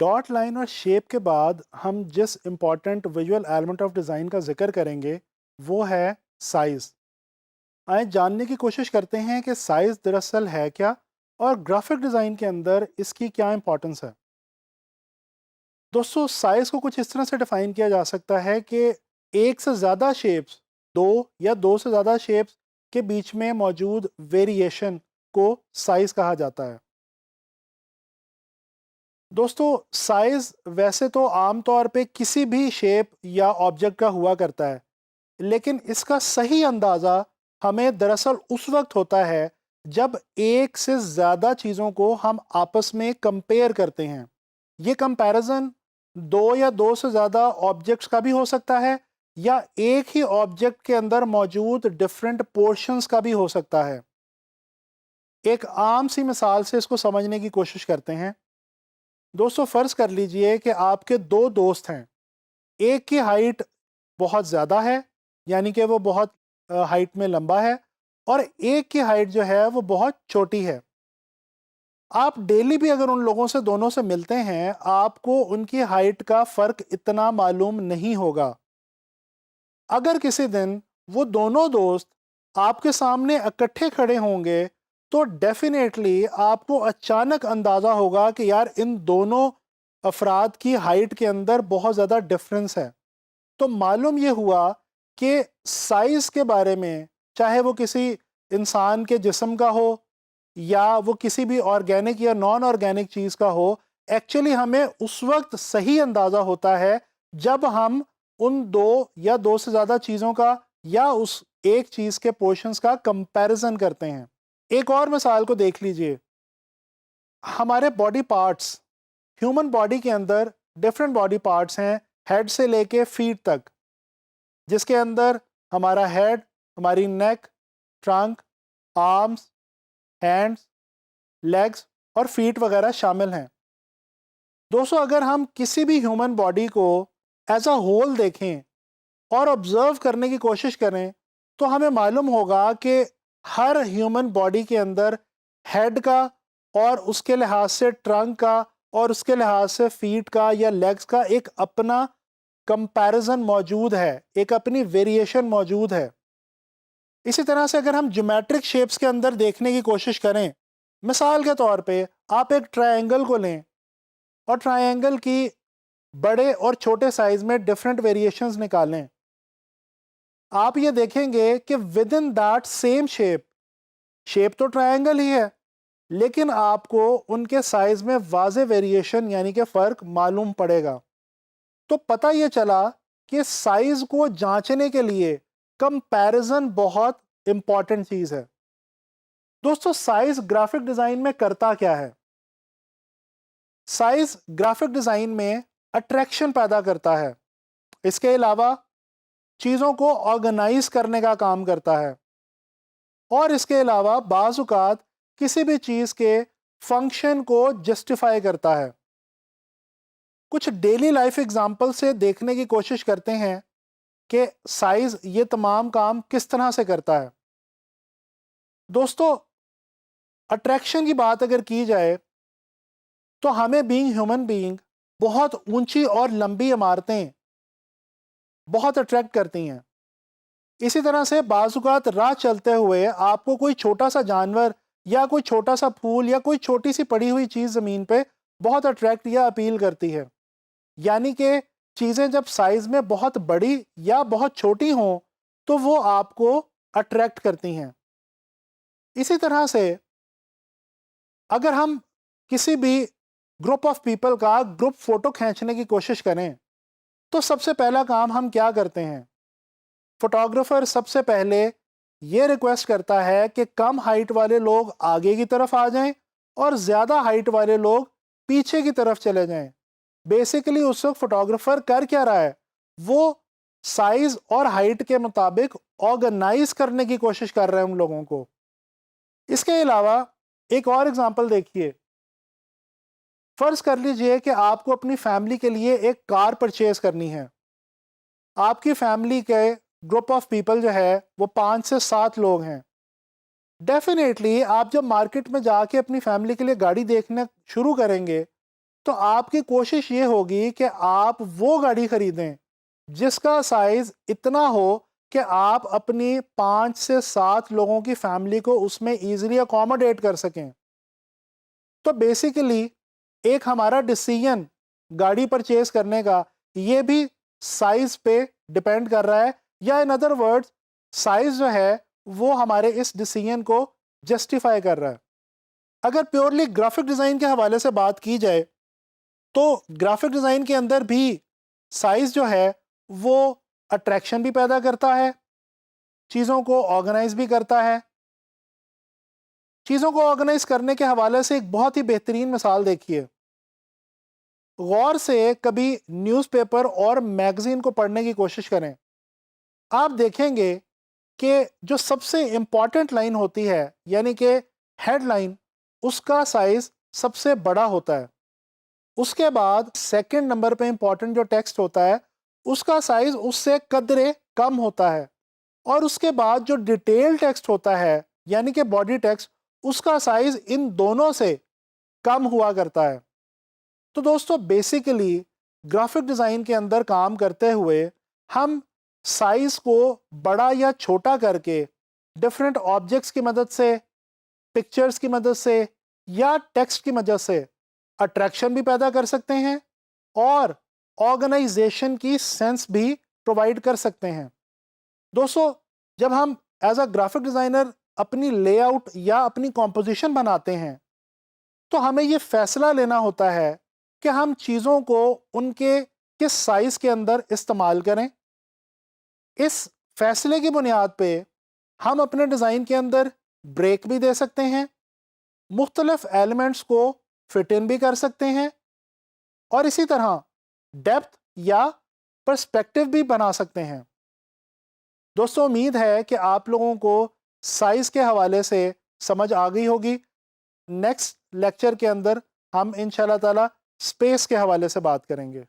Dot line और shape के बाद हम जिस important visual element of design का जिक्र करेंगे वो है साइज़। आइए जानने की कोशिश करते हैं कि साइज़ दरअसल है क्या और ग्राफिक डिज़ाइन के अंदर इसकी क्या इंपॉर्टेंस है। दोस्तों, साइज़ को कुछ इस तरह से डिफ़ाइन किया जा सकता है कि एक से ज़्यादा शेप्स, दो या दो से ज़्यादा शेप्स के बीच में मौजूद वेरिएशन को साइज़ कहा जाता है। दोस्तों, साइज़ वैसे तो आम तौर पे किसी भी शेप या ऑब्जेक्ट का हुआ करता है, लेकिन इसका सही अंदाज़ा हमें दरअसल उस वक्त होता है जब एक से ज़्यादा चीज़ों को हम आपस में कंपेयर करते हैं। ये कंपैरिजन दो या दो से ज़्यादा ऑब्जेक्ट्स का भी हो सकता है या एक ही ऑब्जेक्ट के अंदर मौजूद डिफरेंट पोर्शंस का भी हो सकता है। एक आम सी मिसाल से इसको समझने की कोशिश करते हैं। दोस्तों, फ़र्ज़ कर लीजिए कि आपके दो दोस्त हैं। एक की हाइट बहुत ज़्यादा है, यानी कि वो बहुत हाइट में लंबा है, और एक की हाइट जो है वो बहुत छोटी है। आप डेली भी अगर उन लोगों से दोनों से मिलते हैं, आपको उनकी हाइट का फ़र्क इतना मालूम नहीं होगा। अगर किसी दिन वो दोनों दोस्त आपके सामने इकट्ठे खड़े होंगे, तो डेफ़िनेटली आपको अचानक अंदाज़ा होगा कि यार इन दोनों अफराद की हाइट के अंदर बहुत ज़्यादा डिफरेंस है। तो मालूम ये हुआ कि साइज़ के बारे में, चाहे वो किसी इंसान के जिस्म का हो या वो किसी भी ऑर्गेनिक या नॉन ऑर्गेनिक चीज़ का हो, एक्चुअली हमें उस वक्त सही अंदाज़ा होता है जब हम उन दो या दो से ज़्यादा चीज़ों का या उस एक चीज़ के पोर्शंस का कंपैरिजन करते हैं। एक और मिसाल को देख लीजिए। हमारे बॉडी पार्ट्स, ह्यूमन बॉडी के अंदर डिफरेंट बॉडी पार्ट्स हैं, हेड से लेके फीट तक, जिसके अंदर हमारा हेड, हमारी नेक, ट्रंक, आर्म्स, हैंड्स, लेग्स और फीट वगैरह शामिल हैं। दोस्तों, अगर हम किसी भी ह्यूमन बॉडी को एज अ होल देखें और ऑब्जर्व करने की कोशिश करें, तो हमें मालूम होगा कि हर ह्यूमन बॉडी के अंदर हेड का और उसके लिहाज से ट्रंक का और उसके लिहाज से फीट का या लेग्स का एक अपना कंपैरिजन मौजूद है, एक अपनी वेरिएशन मौजूद है। इसी तरह से अगर हम ज्योमेट्रिक शेप्स के अंदर देखने की कोशिश करें, मिसाल के तौर पे आप एक ट्रायंगल को लें और ट्रायंगल की बड़े और छोटे साइज में डिफरेंट वेरिएशंस निकालें, आप ये देखेंगे कि with in that same shape, shape तो ट्रायंगल ही है, लेकिन आपको उनके साइज में वाज़े वेरिएशन यानी कि फ़र्क मालूम पड़ेगा। तो पता ये चला कि साइज को जांचने के लिए कंपैरिजन बहुत इंपॉर्टेंट चीज़ है। दोस्तों, साइज ग्राफिक डिज़ाइन में करता क्या है? साइज ग्राफिक डिज़ाइन में अट्रैक्शन पैदा करता है। इसके अलावा चीज़ों को ऑर्गेनाइज करने का काम करता है, और इसके अलावा बाज़-औक़ात किसी भी चीज़ के फंक्शन को जस्टिफाई करता है। कुछ डेली लाइफ एग्जांपल से देखने की कोशिश करते हैं कि साइज ये तमाम काम किस तरह से करता है। दोस्तों, अट्रैक्शन की बात अगर की जाए, तो हमें बीइंग ह्यूमन बीइंग बहुत ऊंची और लंबी इमारतें बहुत अट्रैक्ट करती हैं। इसी तरह से बाज़-औक़ात राह चलते हुए आपको कोई छोटा सा जानवर या कोई छोटा सा फूल या कोई छोटी सी पड़ी हुई चीज़ ज़मीन पे बहुत अट्रैक्ट या अपील करती है। यानी कि चीज़ें जब साइज़ में बहुत बड़ी या बहुत छोटी हों, तो वो आपको अट्रैक्ट करती हैं। इसी तरह से अगर हम किसी भी ग्रुप ऑफ पीपल का ग्रुप फ़ोटो खींचने की कोशिश करें, तो सबसे पहला काम हम क्या करते हैं? फोटोग्राफर सबसे पहले ये रिक्वेस्ट करता है कि कम हाइट वाले लोग आगे की तरफ आ जाएं और ज़्यादा हाइट वाले लोग पीछे की तरफ चले जाएं। बेसिकली उस वक्त फोटोग्राफर कर क्या रहा है? वो साइज और हाइट के मुताबिक ऑर्गेनाइज करने की कोशिश कर रहे हैं उन लोगों को। इसके अलावा एक और एग्जांपल देखिए। फर्ज कर लीजिए कि आपको अपनी फैमिली के लिए एक कार परचेज करनी है। आपकी फैमिली के ग्रुप ऑफ पीपल जो है वो 5 से 7 लोग हैं। डेफिनेटली आप जब मार्केट में जाके अपनी फैमिली के लिए गाड़ी देखना शुरू करेंगे, तो आपकी कोशिश ये होगी कि आप वो गाड़ी खरीदें जिसका साइज इतना हो कि आप अपनी 5 से 7 लोगों की फैमिली को उसमें इजीली अकोमोडेट कर सकें। तो बेसिकली एक हमारा डिसीजन गाड़ी परचेज करने का ये भी साइज पे डिपेंड कर रहा है, या इन अदर वर्ड्स साइज जो है वो हमारे इस डिसीजन को जस्टिफाई कर रहा है। अगर प्योरली ग्राफिक डिज़ाइन के हवाले से बात की जाए तो ग्राफिक डिज़ाइन के अंदर भी साइज जो है वो अट्रैक्शन भी पैदा करता है, चीज़ों को ऑर्गेनाइज भी करता है। चीज़ों को ऑर्गेनाइज करने के हवाले से एक बहुत ही बेहतरीन मिसाल देखिए। गौर से कभी न्यूज़पेपर और मैगज़ीन को पढ़ने की कोशिश करें। आप देखेंगे कि जो सबसे इम्पॉर्टेंट लाइन होती है यानी कि हेडलाइन, उसका साइज़ सबसे बड़ा होता है। उसके बाद सेकंड नंबर पे इम्पॉर्टेंट जो टेक्स्ट होता है उसका साइज़ उससे कदरे कम होता है, और उसके बाद जो डिटेल टेक्स्ट होता है यानी कि बॉडी टेक्स्ट, उसका साइज़ इन दोनों से कम हुआ करता है। तो दोस्तों बेसिकली ग्राफिक डिज़ाइन के अंदर काम करते हुए हम साइज़ को बड़ा या छोटा करके डिफरेंट ऑब्जेक्ट्स की मदद से, पिक्चर्स की मदद से या टेक्स्ट की मदद से अट्रैक्शन भी पैदा कर सकते हैं और ऑर्गेनाइजेशन की सेंस भी प्रोवाइड कर सकते हैं। दोस्तों जब हम एज अ ग्राफिक डिज़ाइनर अपनी लेआउट या अपनी कॉम्पोजिशन बनाते हैं तो हमें ये फैसला लेना होता है कि हम चीज़ों को उनके किस साइज़ के अंदर इस्तेमाल करें। इस फैसले की बुनियाद पे हम अपने डिज़ाइन के अंदर ब्रेक भी दे सकते हैं, मुख्तलिफ एलिमेंट्स को फिट इन भी कर सकते हैं और इसी तरह डेप्थ या पर्सपेक्टिव भी बना सकते हैं। दोस्तों उम्मीद है कि आप लोगों को साइज़ के हवाले से समझ आ गई होगी। नेक्स्ट लेक्चर के अंदर हम इंशाल्लाह ताला स्पेस के हवाले से बात करेंगे।